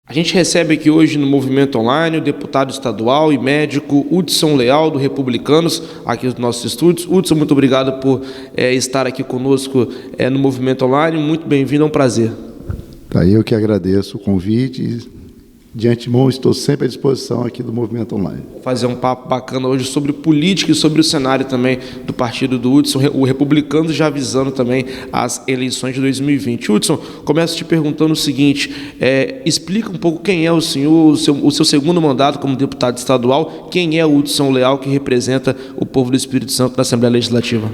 A gente recebe aqui hoje no Movimento Online o deputado estadual e médico Hudson Leal, do Republicanos, aqui nos nossos estúdios. Hudson, muito obrigado por estar aqui conosco no Movimento Online. Muito bem-vindo, é um prazer. Tá, eu que agradeço o convite. De antemão, estou sempre à disposição aqui do Movimento Online. Vou fazer um papo bacana hoje sobre política e sobre o cenário também do partido do Hudson, o Republicanos, já avisando também as eleições de 2020. Hudson, começo te perguntando o seguinte, explica um pouco quem é o senhor, o seu segundo mandato como deputado estadual, quem é o Hudson Leal, que representa o povo do Espírito Santo na Assembleia Legislativa?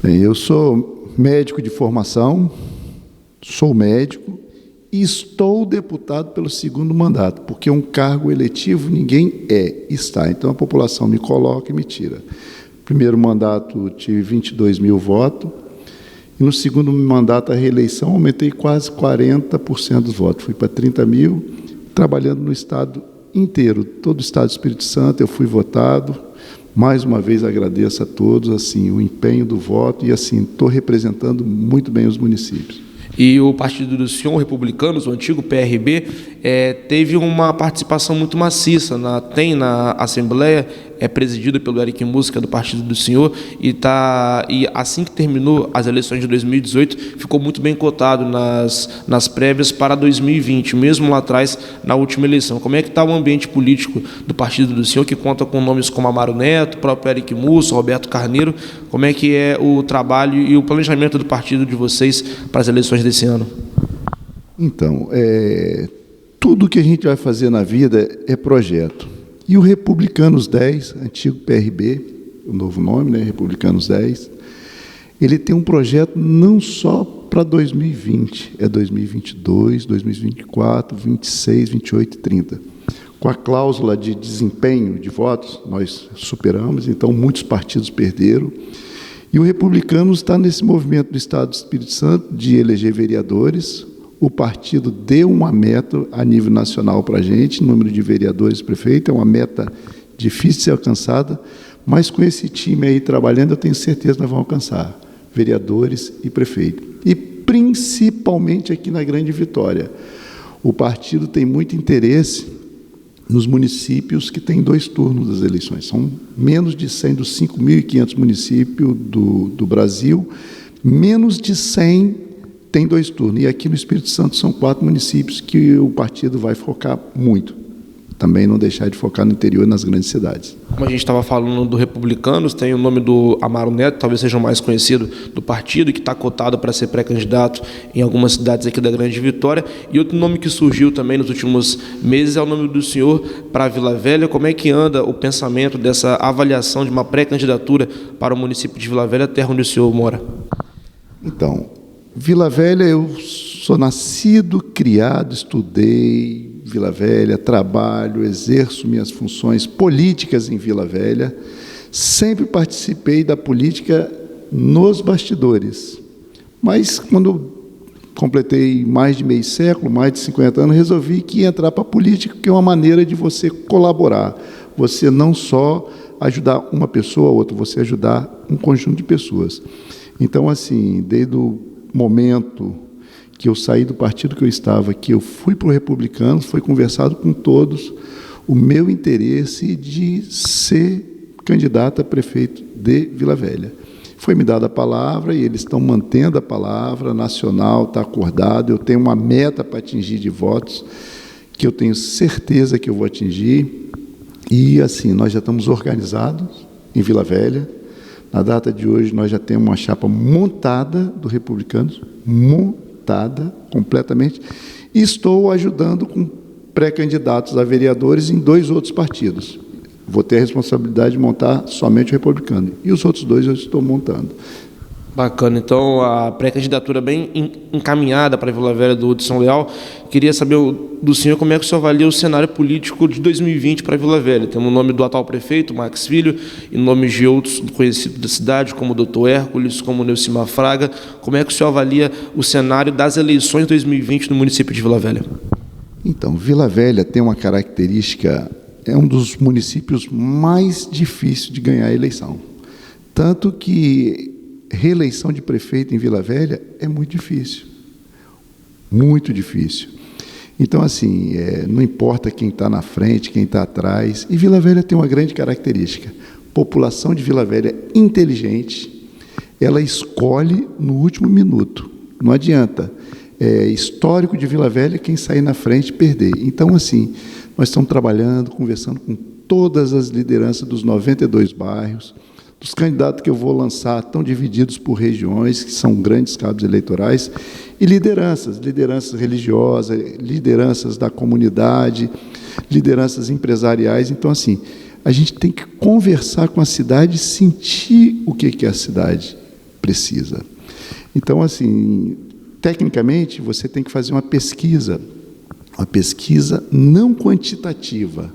Bem, eu sou médico de formação, sou médico, e estou deputado pelo segundo mandato, porque um cargo eletivo ninguém está. Então a população me coloca e me tira. Primeiro mandato tive 22 mil votos, e no segundo mandato, a reeleição, aumentei quase 40% dos votos. Fui para 30 mil, trabalhando no estado inteiro, todo o estado do Espírito Santo, eu fui votado. Mais uma vez agradeço a todos assim, o empenho do voto e assim, estou representando muito bem os municípios. E o partido do senhor, Republicanos, o antigo PRB, teve uma participação muito maciça, tem na Assembleia, presidido pelo Eric Música, do partido do senhor, e assim que terminou as eleições de 2018, ficou muito bem cotado nas prévias para 2020, mesmo lá atrás, na última eleição. Como é que está o ambiente político do partido do senhor, que conta com nomes como Amaro Neto, o próprio Eric Música, Roberto Carneiro? Como é que é o trabalho e o planejamento do partido de vocês para as eleições desse ano? Então, tudo que a gente vai fazer na vida é projeto. E o Republicanos 10, antigo PRB, o novo nome, né, Republicanos 10, ele tem um projeto não só para 2020, é 2022, 2024, 26, 28 e 30. Com a cláusula de desempenho de votos, nós superamos, então muitos partidos perderam. E o Republicanos está nesse movimento do Estado do Espírito Santo de eleger vereadores. O partido deu uma meta a nível nacional para a gente, número de vereadores e prefeitos, é uma meta difícil de ser alcançada, mas com esse time aí trabalhando, eu tenho certeza que nós vamos alcançar vereadores e prefeitos. E principalmente aqui na Grande Vitória. O partido tem muito interesse nos municípios que têm 2 turnos das eleições. São menos de 100 dos 5.500 municípios do Brasil, menos de 100 tem 2 turnos. E aqui no Espírito Santo são 4 municípios que o partido vai focar muito. Também não deixar de focar no interior e nas grandes cidades. Como a gente estava falando do Republicanos, tem o nome do Amaro Neto, talvez seja o mais conhecido do partido, que está cotado para ser pré-candidato em algumas cidades aqui da Grande Vitória. E outro nome que surgiu também nos últimos meses é o nome do senhor para Vila Velha. Como é que anda o pensamento dessa avaliação de uma pré-candidatura para o município de Vila Velha, terra onde o senhor mora? Então, Vila Velha, eu sou nascido, criado, estudei Vila Velha, trabalho, exerço minhas funções políticas em Vila Velha, sempre participei da política nos bastidores, mas quando completei mais de meio século, mais de 50 anos, resolvi que ia entrar para a política, que é uma maneira de você colaborar, você não só ajudar uma pessoa ou outra, você ajudar um conjunto de pessoas. Então, assim, desde o momento que eu saí do partido que eu estava, que eu fui para o Republicanos, foi conversado com todos o meu interesse de ser candidato a prefeito de Vila Velha. Foi me dada a palavra e eles estão mantendo a palavra nacional, está acordado, eu tenho uma meta para atingir de votos, que eu tenho certeza que eu vou atingir, e assim, nós já estamos organizados em Vila Velha. Na data de hoje, nós já temos uma chapa montada do Republicanos, montada completamente, e estou ajudando com pré-candidatos a vereadores em 2 outros partidos. Vou ter a responsabilidade de montar somente o Republicano, e os outros 2 eu estou montando. Bacana, então a pré-candidatura bem encaminhada para a Vila Velha do Hudson Leal. Queria saber do senhor como é que o senhor avalia o cenário político de 2020 para a Vila Velha. Temos o nome do atual prefeito, Max Filho, e nomes de outros conhecidos da cidade, como o doutor Hércules, como o Neucimar Fraga. Como é que o senhor avalia o cenário das eleições de 2020 no município de Vila Velha? Então, Vila Velha tem uma característica, é um dos municípios mais difíceis de ganhar a eleição. Tanto que reeleição de prefeito em Vila Velha é muito difícil. Muito difícil. Então, assim, não importa quem está na frente, quem está atrás. E Vila Velha tem uma grande característica. População de Vila Velha inteligente, ela escolhe no último minuto. Não adianta. Histórico de Vila Velha, quem sair na frente perder. Então, assim, nós estamos trabalhando, conversando com todas as lideranças dos 92 bairros. Dos candidatos que eu vou lançar estão divididos por regiões, que são grandes cabos eleitorais, e lideranças religiosas, lideranças da comunidade, lideranças empresariais. Então, assim, a gente tem que conversar com a cidade e sentir o que a cidade precisa. Então, assim, tecnicamente, você tem que fazer uma pesquisa não quantitativa,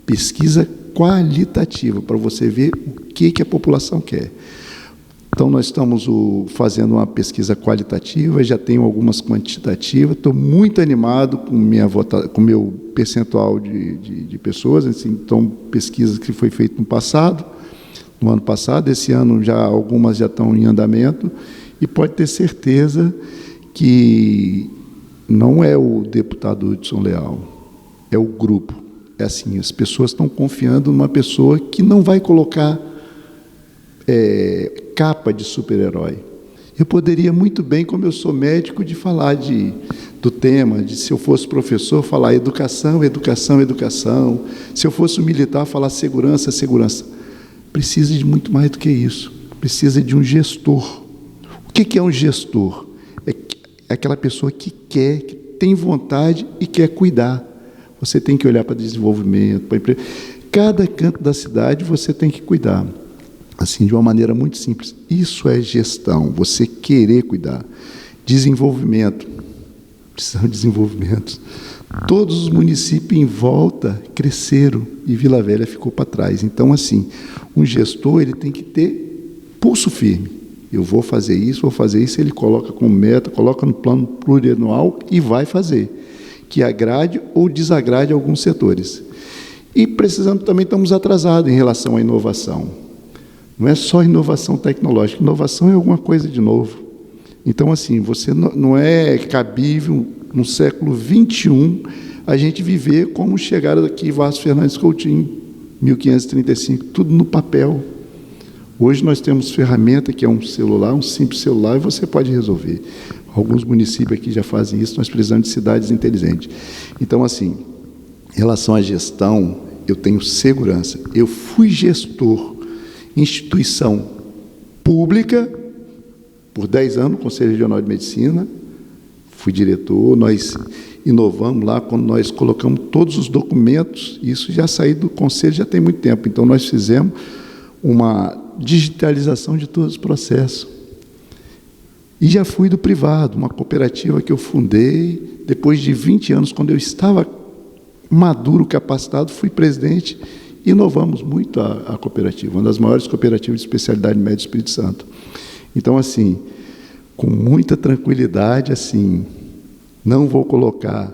pesquisa qualitativa, para você ver o que a população quer. Então, nós estamos fazendo uma pesquisa qualitativa, já tenho algumas quantitativas, estou muito animado com o meu percentual de pessoas, assim, então, pesquisas que foi feita no ano passado, esse ano algumas já estão em andamento, e pode ter certeza que não é o deputado Hudson Leal, é o grupo. É assim, as pessoas estão confiando numa pessoa que não vai colocar capa de super-herói. Eu poderia muito bem, como eu sou médico, de falar do tema, se eu fosse professor, falar educação, educação, educação. Se eu fosse um militar, falar segurança, segurança. Precisa de muito mais do que isso. Precisa de um gestor. O que é um gestor? É aquela pessoa que quer, que tem vontade e quer cuidar. Você tem que olhar para desenvolvimento, para emprego. Cada canto da cidade você tem que cuidar. Assim, de uma maneira muito simples. Isso é gestão, você querer cuidar. Desenvolvimento. Precisam de desenvolvimento. Todos os municípios em volta cresceram e Vila Velha ficou para trás. Então, assim, um gestor ele tem que ter pulso firme. Eu vou fazer isso, ele coloca como meta, coloca no plano plurianual e vai fazer. Que agrade ou desagrade alguns setores. E precisamos também, estamos atrasados em relação à inovação. Não é só inovação tecnológica, inovação é alguma coisa de novo. Então, assim, você não é cabível, no século XXI, a gente viver como chegaram aqui Vasco Fernandes Coutinho, 1535, tudo no papel. Hoje nós temos ferramenta que é um celular, um simples celular, e você pode resolver. Alguns municípios aqui já fazem isso, nós precisamos de cidades inteligentes. Então, assim, em relação à gestão, eu tenho segurança. Eu fui gestor, instituição pública, por 10 anos, no Conselho Regional de Medicina, fui diretor, nós inovamos lá, quando nós colocamos todos os documentos, isso já saiu do Conselho já tem muito tempo, então nós fizemos uma digitalização de todos os processos. E já fui do privado, uma cooperativa que eu fundei, depois de 20 anos, quando eu estava maduro, capacitado, fui presidente, e inovamos muito a cooperativa, uma das maiores cooperativas de especialidade média do Espírito Santo. Então, assim, com muita tranquilidade, assim, não vou colocar,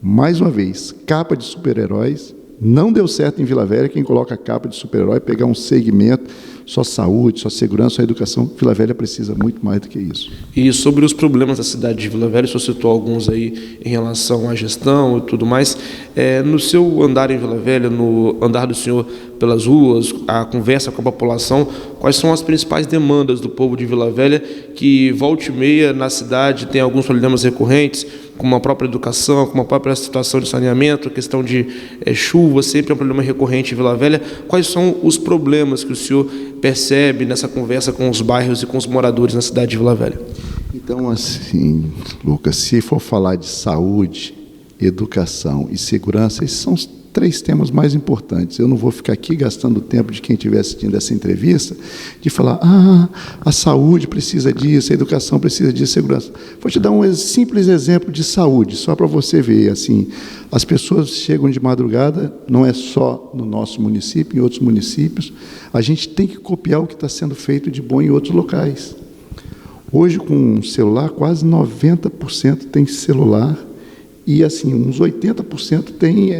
mais uma vez, capa de super-heróis. Não deu certo em Vila Velha quem coloca capa de super-herói, pegar um segmento, só saúde, só segurança, só educação. Vila Velha precisa muito mais do que isso. E sobre os problemas da cidade de Vila Velha, o senhor citou alguns aí em relação à gestão e tudo mais. No seu andar em Vila Velha, no andar do senhor pelas ruas, a conversa com a população, quais são as principais demandas do povo de Vila Velha que, volta e meia, na cidade tem alguns problemas recorrentes, como a própria educação, como a própria situação de saneamento, a questão de chuva, sempre é um problema recorrente em Vila Velha. Quais são os problemas que o senhor percebe nessa conversa com os bairros e com os moradores na cidade de Vila Velha? Então, assim, Lucas, se for falar de saúde, educação e segurança, esses são os 3 temas mais importantes. Eu não vou ficar aqui gastando o tempo de quem estiver assistindo essa entrevista, de falar, a saúde precisa disso, a educação precisa disso, a segurança. Vou te dar um simples exemplo de saúde, só para você ver, assim, as pessoas chegam de madrugada, não é só no nosso município, em outros municípios, a gente tem que copiar o que está sendo feito de bom em outros locais. Hoje, com um celular, quase 90% tem celular, e assim, uns 80% tem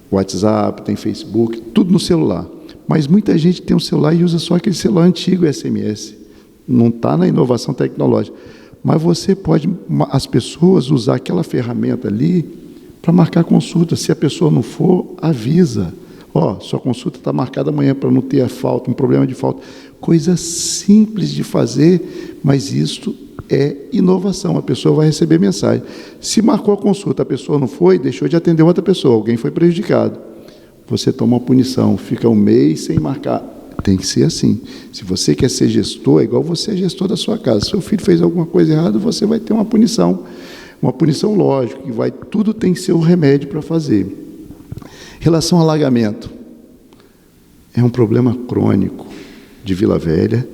WhatsApp, tem Facebook, tudo no celular. Mas muita gente tem um celular e usa só aquele celular antigo SMS. Não está na inovação tecnológica. mas você pode, as pessoas, usar aquela ferramenta ali para marcar consulta. Se a pessoa não for, avisa. Sua consulta está marcada amanhã para não ter a falta, um problema de falta. Coisa simples de fazer, mas isso é inovação. A pessoa vai receber mensagem. Se marcou a consulta, a pessoa não foi, deixou de atender outra pessoa, alguém foi prejudicado. Você toma uma punição, fica um mês sem marcar. Tem que ser assim. Se você quer ser gestor, é igual você é gestor da sua casa. Se seu filho fez alguma coisa errada, você vai ter uma punição. Uma punição lógica, tudo tem que ser o remédio para fazer. Em relação ao alagamento, é um problema crônico de Vila Velha.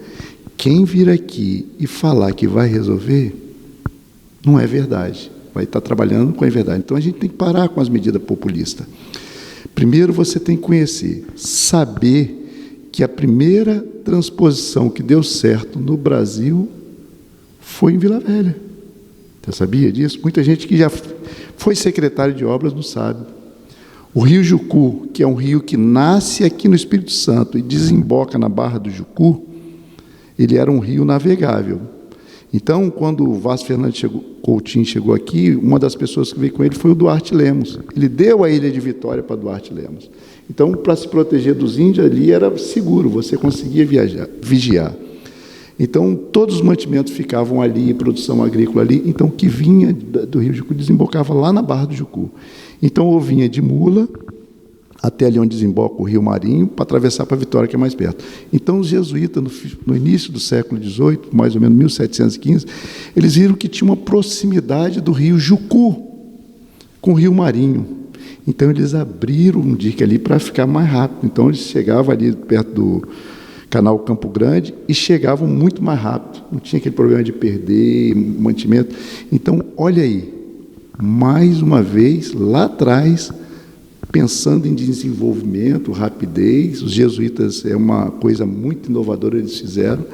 Quem vir aqui e falar que vai resolver, não é verdade. Vai estar trabalhando com a verdade. Então, a gente tem que parar com as medidas populistas. Primeiro, você tem que conhecer, saber que a primeira transposição que deu certo no Brasil foi em Vila Velha. Você sabia disso? Muita gente que já foi secretário de obras não sabe. O rio Jucu, que é um rio que nasce aqui no Espírito Santo e desemboca na Barra do Jucu, ele era um rio navegável. Então, quando o Vasco Fernandes Coutinho chegou aqui, uma das pessoas que veio com ele foi o Duarte Lemos. Ele deu a Ilha de Vitória para Duarte Lemos. Então, para se proteger dos índios, ali era seguro, você conseguia vigiar. Então, todos os mantimentos ficavam ali, produção agrícola ali. Então, o que vinha do rio Jucu desembocava lá na Barra do Jucu. Então, ou vinha de mula, até ali onde desemboca o Rio Marinho, para atravessar para Vitória, que é mais perto. Então, os jesuítas, no início do século XVIII, mais ou menos 1715, eles viram que tinha uma proximidade do rio Jucu com o Rio Marinho. Então, eles abriram um dique ali para ficar mais rápido. Então, eles chegavam ali perto do canal Campo Grande e chegavam muito mais rápido. Não tinha aquele problema de perder mantimento. Então, olha aí, mais uma vez, lá atrás, pensando em desenvolvimento, rapidez, os jesuítas é uma coisa muito inovadora, eles fizeram.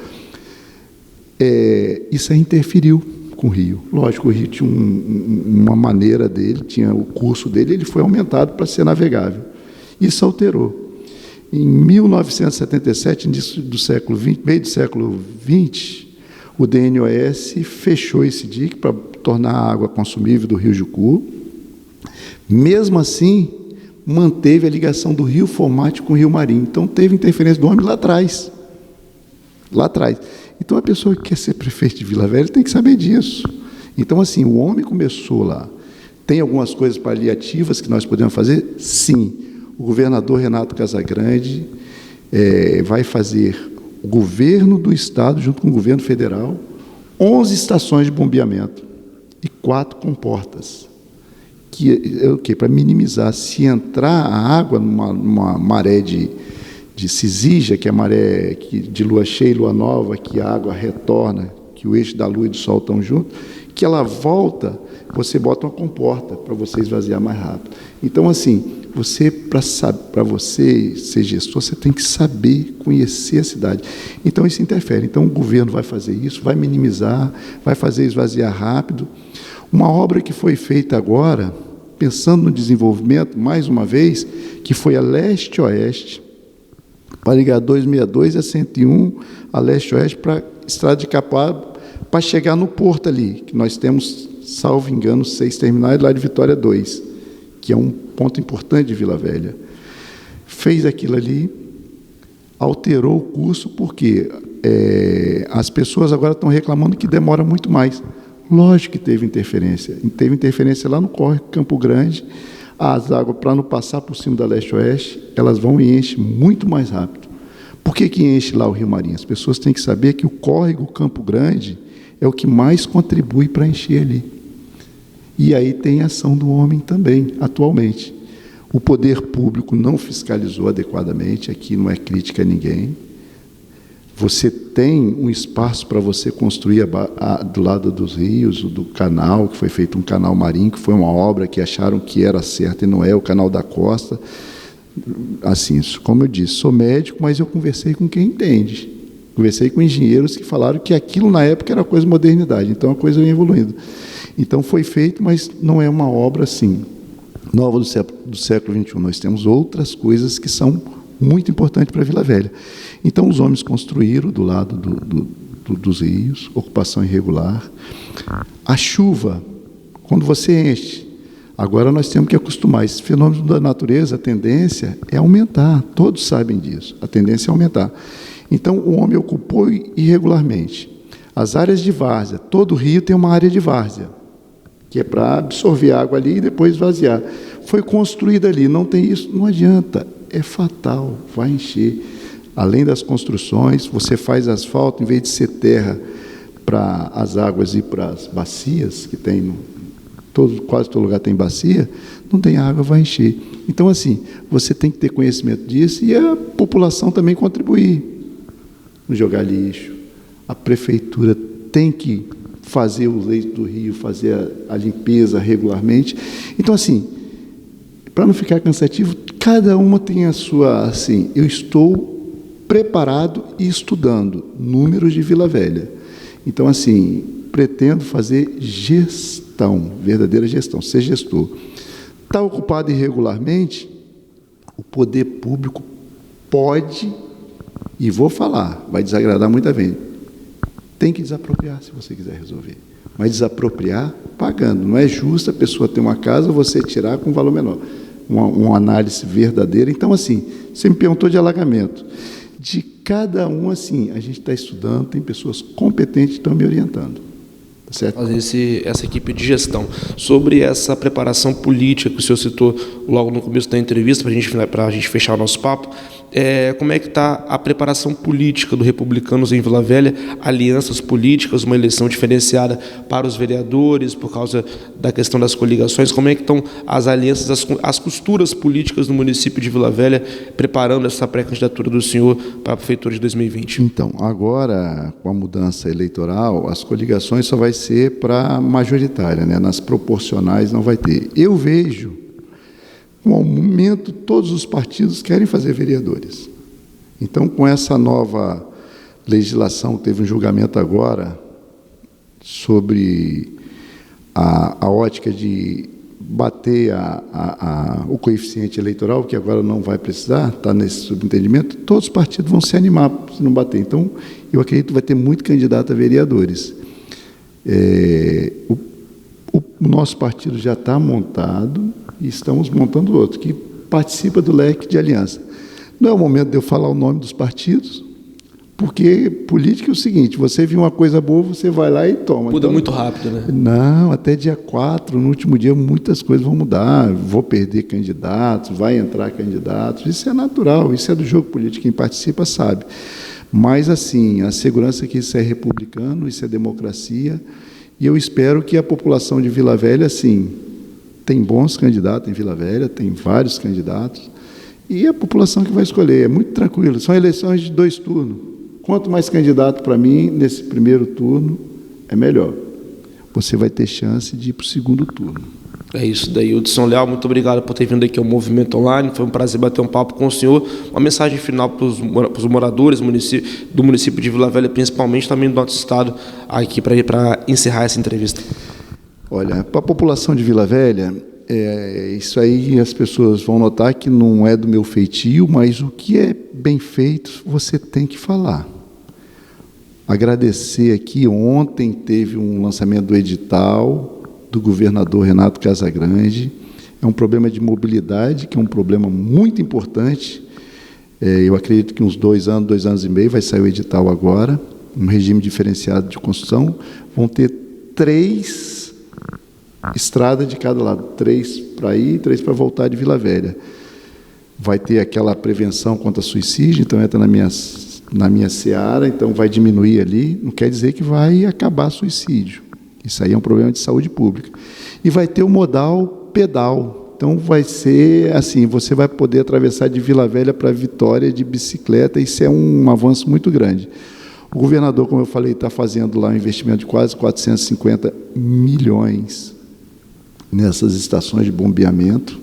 Isso aí interferiu com o rio. Lógico, o rio tinha uma maneira dele, tinha o curso dele, ele foi aumentado para ser navegável. Isso alterou. Em 1977, início do século XX, meio do século XX, o DNOS fechou esse dique para tornar a água consumível do rio Jucu. Mesmo assim, manteve a ligação do rio Formate com o rio Marinho. Então, teve interferência do homem lá atrás. Lá atrás. Então, a pessoa que quer ser prefeito de Vila Velha tem que saber disso. Então, assim, o homem começou lá. Tem algumas coisas paliativas que nós podemos fazer? Sim. O governador Renato Casagrande vai fazer o governo do Estado, junto com o governo federal, 11 estações de bombeamento e 4 comportas. Que é o quê? Para minimizar, se entrar a água numa maré de cisígia, que é a maré de lua cheia e lua nova, que a água retorna, que o eixo da lua e do sol estão juntos, que ela volta, você bota uma comporta para você esvaziar mais rápido. Então, assim, para você ser gestor, você tem que saber, conhecer a cidade. Então, isso interfere. Então, o governo vai fazer isso, vai minimizar, vai fazer esvaziar rápido. Uma obra que foi feita agora, pensando no desenvolvimento, mais uma vez, que foi a leste-oeste, para ligar 262 e a 101 a leste-oeste para a estrada de Capoá, para chegar no porto ali, que nós temos, salvo engano, 6 terminais, lá de Vitória 2, que é um ponto importante de Vila Velha. Fez aquilo ali, alterou o curso, porque as pessoas agora estão reclamando que demora muito mais. Lógico que teve interferência. Teve interferência lá no córrego Campo Grande. As águas, para não passar por cima da leste-oeste, elas vão e enchem muito mais rápido. Por que enche lá o Rio Marinho? As pessoas têm que saber que o córrego Campo Grande é o que mais contribui para encher ali. E aí tem a ação do homem também, atualmente. O poder público não fiscalizou adequadamente, aqui não é crítica a ninguém. Você tem um espaço para você construir do lado dos rios, do canal, que foi feito um canal marinho, que foi uma obra que acharam que era certa e não é, o canal da costa. Assim, como eu disse, sou médico, mas eu conversei com quem entende. Conversei com engenheiros que falaram que aquilo na época era coisa de modernidade, então a coisa vem evoluindo. Então foi feito, mas não é uma obra assim, nova do século XXI. Nós temos outras coisas que são muito importantes para Vila Velha. Então os homens construíram do lado dos rios, ocupação irregular. A chuva, quando você enche, agora nós temos que acostumar. Esses fenômenos da natureza, a tendência é aumentar, todos sabem disso, a tendência é aumentar. Então, o homem ocupou irregularmente. As áreas de várzea, todo rio tem uma área de várzea, que é para absorver água ali e depois esvaziar. Foi construída ali, não tem isso, não adianta, é fatal, vai encher. Além das construções, você faz asfalto, em vez de ser terra para as águas ir para as bacias, que tem, quase todo lugar tem bacia, não tem água, vai encher. Então, assim, você tem que ter conhecimento disso e a população também contribuir. Não jogar lixo. A prefeitura tem que fazer o leito do rio, fazer a limpeza regularmente. Então, assim, para não ficar cansativo, cada uma tem a sua, assim, eu estou preparado e estudando números de Vila Velha. Então, assim, pretendo fazer gestão, verdadeira gestão, ser gestor. Está ocupado irregularmente, o poder público pode, e vou falar, vai desagradar muita gente, tem que desapropriar se você quiser resolver. Mas desapropriar pagando. Não é justo a pessoa ter uma casa, você tirar com valor menor. Uma análise verdadeira. Então, assim, você me perguntou de alagamento. De cada um, assim, a gente está estudando, tem pessoas competentes que estão me orientando. Tá certo? Fazer essa equipe de gestão. Sobre essa preparação política que o senhor citou logo no começo da entrevista, para a gente fechar o nosso papo, como é que está a preparação política do Republicanos em Vila Velha, alianças políticas, uma eleição diferenciada para os vereadores, por causa da questão das coligações, como é que estão as alianças, as costuras políticas no município de Vila Velha, preparando essa pré-candidatura do senhor para a prefeitura de 2020? Então, agora, com a mudança eleitoral, as coligações só vai ser para majoritária, né? Nas proporcionais não vai ter. Eu vejo com aumento, todos os partidos querem fazer vereadores. Então, com essa nova legislação, teve um julgamento agora sobre a ótica de bater o coeficiente eleitoral, que agora não vai precisar, está nesse subentendimento, todos os partidos vão se animar se não bater. Então, eu acredito que vai ter muito candidato a vereadores. O nosso partido já está montado, e estamos montando outro, que participa do leque de aliança. Não é o momento de eu falar o nome dos partidos, porque política é o seguinte, você viu uma coisa boa, você vai lá e toma. Muda então, muito rápido, né? Não, até dia 4, no último dia, muitas coisas vão mudar, vou perder candidatos, vai entrar candidatos, isso é natural, isso é do jogo político, quem participa sabe. Mas, assim, a segurança que isso é republicano, isso é democracia, e eu espero que a população de Vila Velha, assim, tem bons candidatos em Vila Velha, tem vários candidatos, e a população que vai escolher, é muito tranquilo, são eleições de 2 turnos. Quanto mais candidato para mim, nesse primeiro turno, é melhor. Você vai ter chance de ir para o segundo turno. É isso daí. Hudson Leal, muito obrigado por ter vindo aqui ao Movimento Online, foi um prazer bater um papo com o senhor. Uma mensagem final para os moradores do município de Vila Velha, principalmente também do nosso estado, aqui para encerrar essa entrevista. Olha, para a população de Vila Velha, isso aí as pessoas vão notar que não é do meu feitio, mas o que é bem feito, você tem que falar. Agradecer aqui, ontem teve um lançamento do edital do governador Renato Casagrande, é um problema de mobilidade, que é um problema muito importante, eu acredito que uns 2 anos, 2 anos e meio, vai sair o edital agora, um regime diferenciado de construção, vão ter 3 estrada de cada lado, 3 para ir e 3 para voltar de Vila Velha. Vai ter aquela prevenção contra suicídio, então entra na minha seara, então vai diminuir ali, não quer dizer que vai acabar suicídio. Isso aí é um problema de saúde pública. E vai ter o modal pedal. Então vai ser assim, você vai poder atravessar de Vila Velha para Vitória de bicicleta, isso é um avanço muito grande. O governador, como eu falei, está fazendo lá um investimento de quase 450 milhões nessas estações de bombeamento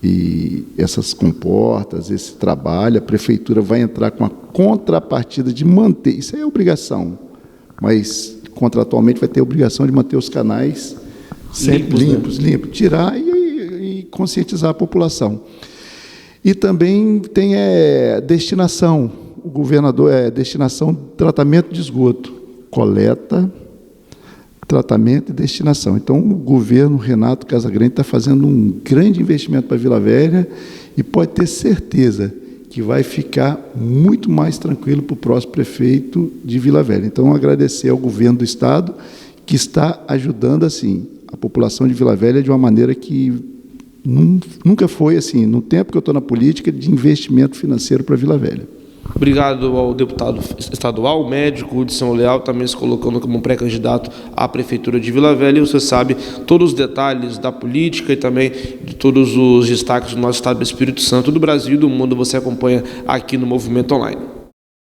e essas comportas, esse trabalho, a prefeitura vai entrar com a contrapartida de manter, isso é obrigação, mas contratualmente vai ter a obrigação de manter os canais sempre limpos, tirar e conscientizar a população. E também tem destinação. o governador destinação, tratamento de esgoto, coleta, tratamento e destinação. Então, o governo Renato Casagrande está fazendo um grande investimento para Vila Velha e pode ter certeza que vai ficar muito mais tranquilo para o próximo prefeito de Vila Velha. Então, agradecer ao governo do Estado, que está ajudando, assim, a população de Vila Velha de uma maneira que nunca foi, assim, no tempo que eu estou na política, de investimento financeiro para Vila Velha. Obrigado ao deputado estadual, médico de São Leal, também se colocando como pré-candidato à Prefeitura de Vila Velha. E você sabe todos os detalhes da política e também de todos os destaques do nosso estado do Espírito Santo, do Brasil e do mundo, você acompanha aqui no Movimento Online.